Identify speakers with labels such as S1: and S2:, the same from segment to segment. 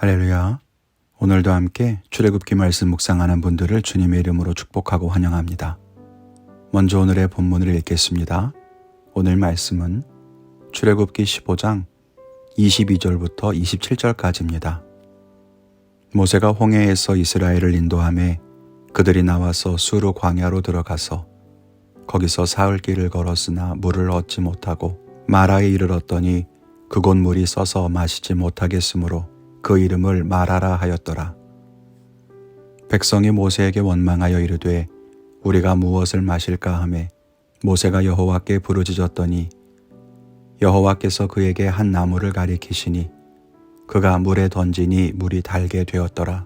S1: 할렐루야. 오늘도 함께 출애굽기 말씀 묵상하는 분들을 주님의 이름으로 축복하고 환영합니다. 먼저 오늘의 본문을 읽겠습니다. 오늘 말씀은 출애굽기 15장 22절부터 27절까지입니다. 모세가 홍해에서 이스라엘을 인도하매 그들이 나와서 수르 광야로 들어가서 거기서 사흘 길을 걸었으나 물을 얻지 못하고 마라에 이르렀더니 그곳 물이 써서 마시지 못하겠으므로 그 이름을 마라라 하였더라. 백성이 모세에게 원망하여 이르되 우리가 무엇을 마실까 하매 모세가 여호와께 부르짖었더니 여호와께서 그에게 한 나무를 가리키시니 그가 물에 던지니 물이 달게 되었더라.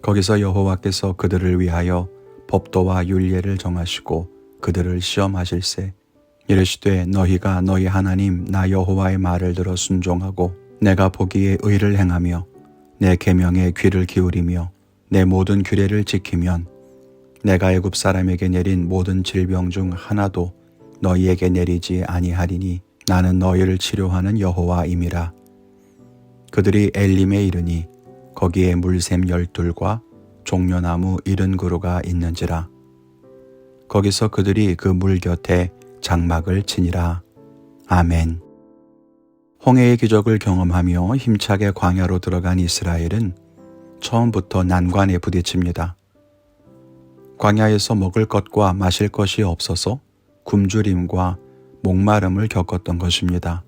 S1: 거기서 여호와께서 그들을 위하여 법도와 율례를 정하시고 그들을 시험하실세 이르시되 너희가 너희 하나님 나 여호와의 말을 들어 순종하고 내가 보기에 의를 행하며 내 계명에 귀를 기울이며 내 모든 규례를 지키면 내가 애굽 사람에게 내린 모든 질병 중 하나도 너희에게 내리지 아니하리니 나는 너희를 치료하는 여호와임이라. 그들이 엘림에 이르니 거기에 물샘 12과 종려나무 70그루가 있는지라. 거기서 그들이 그 물 곁에 장막을 치니라. 아멘. 홍해의 기적을 경험하며 힘차게 광야로 들어간 이스라엘은 처음부터 난관에 부딪힙니다. 광야에서 먹을 것과 마실 것이 없어서 굶주림과 목마름을 겪었던 것입니다.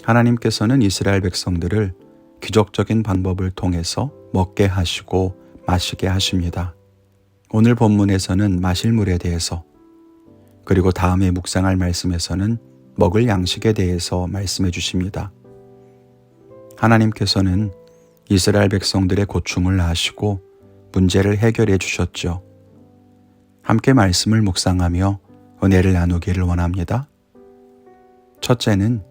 S1: 하나님께서는 이스라엘 백성들을 기적적인 방법을 통해서 먹게 하시고 마시게 하십니다. 오늘 본문에서는 마실 물에 대해서 그리고 다음에 묵상할 말씀에서는 먹을 양식에 대해서 말씀해 주십니다. 하나님께서는 이스라엘 백성들의 고충을 아시고 문제를 해결해 주셨죠. 함께 말씀을 묵상하며 은혜를 나누기를 원합니다. 첫째는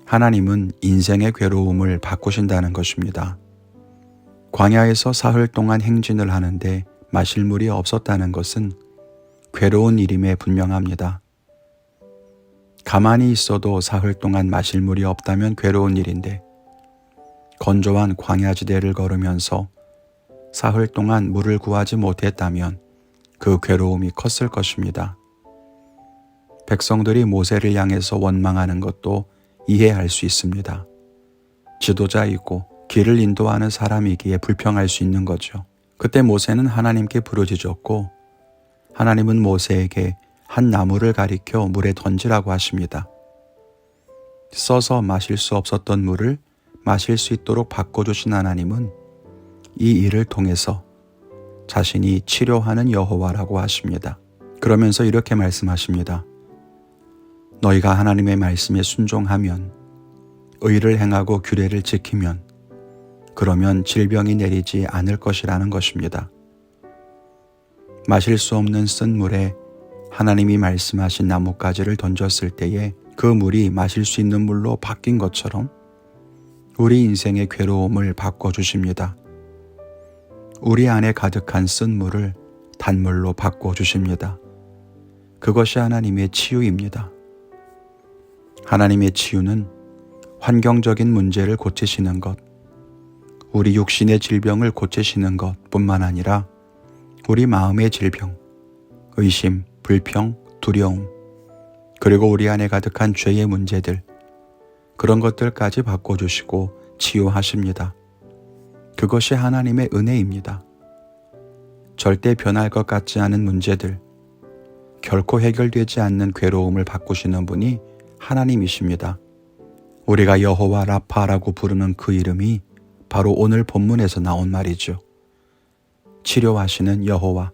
S1: 하나님은 인생의 괴로움을 바꾸신다는 것입니다. 광야에서 사흘 동안 행진을 하는데 마실 물이 없었다는 것은 괴로운 일임에 분명합니다. 가만히 있어도 사흘 동안 마실 물이 없다면 괴로운 일인데 건조한 광야지대를 걸으면서 사흘 동안 물을 구하지 못했다면 그 괴로움이 컸을 것입니다. 백성들이 모세를 향해서 원망하는 것도 이해할 수 있습니다. 지도자이고 길을 인도하는 사람이기에 불평할 수 있는 거죠. 그때 모세는 하나님께 부르짖었고 하나님은 모세에게 한 나무를 가리켜 물에 던지라고 하십니다. 써서 마실 수 없었던 물을 마실 수 있도록 바꿔주신 하나님은 이 일을 통해서 자신이 치료하는 여호와라고 하십니다. 그러면서 이렇게 말씀하십니다. 너희가 하나님의 말씀에 순종하면 의를 행하고 규례를 지키면 그러면 질병이 내리지 않을 것이라는 것입니다. 마실 수 없는 쓴 물에 하나님이 말씀하신 나뭇가지를 던졌을 때에 그 물이 마실 수 있는 물로 바뀐 것처럼 우리 인생의 괴로움을 바꿔주십니다. 우리 안에 가득한 쓴 물을 단물로 바꿔주십니다. 그것이 하나님의 치유입니다. 하나님의 치유는 환경적인 문제를 고치시는 것, 우리 육신의 질병을 고치시는 것 뿐만 아니라 우리 마음의 질병, 의심, 불평, 두려움, 그리고 우리 안에 가득한 죄의 문제들, 그런 것들까지 바꿔주시고 치유하십니다. 그것이 하나님의 은혜입니다. 절대 변할 것 같지 않은 문제들, 결코 해결되지 않는 괴로움을 바꾸시는 분이 하나님이십니다. 우리가 여호와 라파라고 부르는 그 이름이 바로 오늘 본문에서 나온 말이죠. 치료하시는 여호와,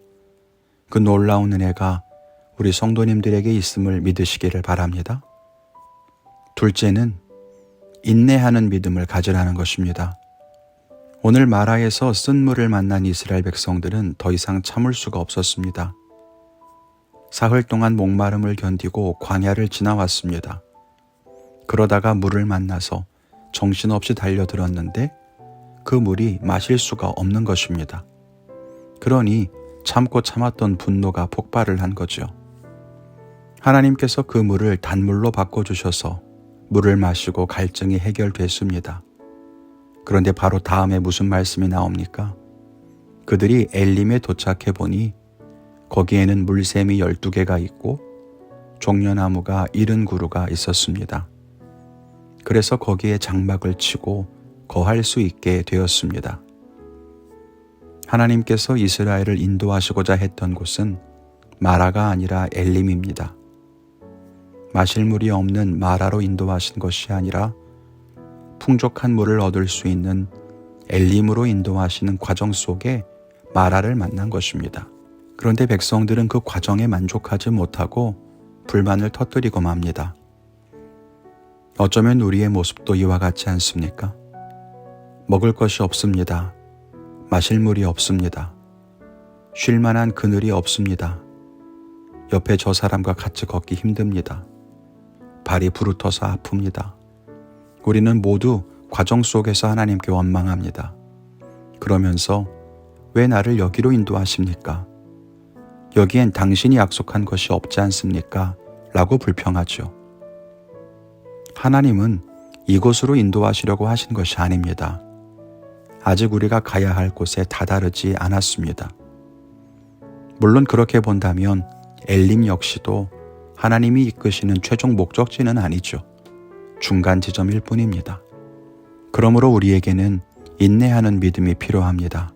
S1: 그 놀라운 은혜가 우리 성도님들에게 있음을 믿으시기를 바랍니다. 둘째는 인내하는 믿음을 가지라는 것입니다. 오늘 마라에서 쓴 물을 만난 이스라엘 백성들은 더 이상 참을 수가 없었습니다. 사흘 동안 목마름을 견디고 광야를 지나왔습니다. 그러다가 물을 만나서 정신없이 달려들었는데 그 물이 마실 수가 없는 것입니다. 그러니 참고 참았던 분노가 폭발을 한 거죠. 하나님께서 그 물을 단물로 바꿔주셔서 물을 마시고 갈증이 해결됐습니다. 그런데 바로 다음에 무슨 말씀이 나옵니까? 그들이 엘림에 도착해 보니 거기에는 물샘이 12개가 있고 종려나무가 70그루가 있었습니다. 그래서 거기에 장막을 치고 거할 수 있게 되었습니다. 하나님께서 이스라엘을 인도하시고자 했던 곳은 마라가 아니라 엘림입니다. 마실 물이 없는 마라로 인도하신 것이 아니라 풍족한 물을 얻을 수 있는 엘림으로 인도하시는 과정 속에 마라를 만난 것입니다. 그런데 백성들은 그 과정에 만족하지 못하고 불만을 터뜨리고 맙니다. 어쩌면 우리의 모습도 이와 같지 않습니까? 먹을 것이 없습니다. 마실 물이 없습니다. 쉴 만한 그늘이 없습니다. 옆에 저 사람과 같이 걷기 힘듭니다. 발이 부르터서 아픕니다. 우리는 모두 과정 속에서 하나님께 원망합니다. 그러면서 왜 나를 여기로 인도하십니까? 여기엔 당신이 약속한 것이 없지 않습니까? 라고 불평하죠. 하나님은 이곳으로 인도하시려고 하신 것이 아닙니다. 아직 우리가 가야 할 곳에 다다르지 않았습니다. 물론 그렇게 본다면 엘림 역시도 하나님이 이끄시는 최종 목적지는 아니죠. 중간 지점일 뿐입니다. 그러므로 우리에게는 인내하는 믿음이 필요합니다.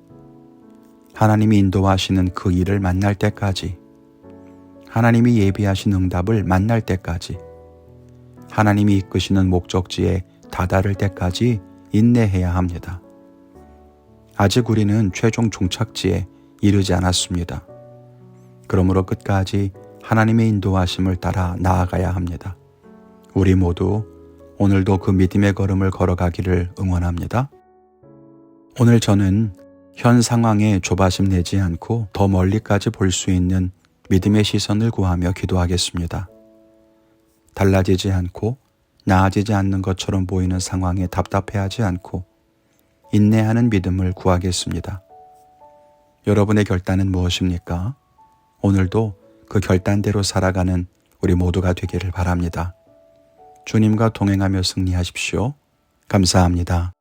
S1: 하나님이 인도하시는 그 일을 만날 때까지, 하나님이 예비하신 응답을 만날 때까지, 하나님이 이끄시는 목적지에 다다를 때까지 인내해야 합니다. 아직 우리는 최종 종착지에 이르지 않았습니다. 그러므로 끝까지 하나님의 인도하심을 따라 나아가야 합니다. 우리 모두 오늘도 그 믿음의 걸음을 걸어가기를 응원합니다. 오늘 저는 현 상황에 조바심 내지 않고 더 멀리까지 볼 수 있는 믿음의 시선을 구하며 기도하겠습니다. 달라지지 않고 나아지지 않는 것처럼 보이는 상황에 답답해하지 않고 인내하는 믿음을 구하겠습니다. 여러분의 결단은 무엇입니까? 오늘도 그 결단대로 살아가는 우리 모두가 되기를 바랍니다. 주님과 동행하며 승리하십시오. 감사합니다.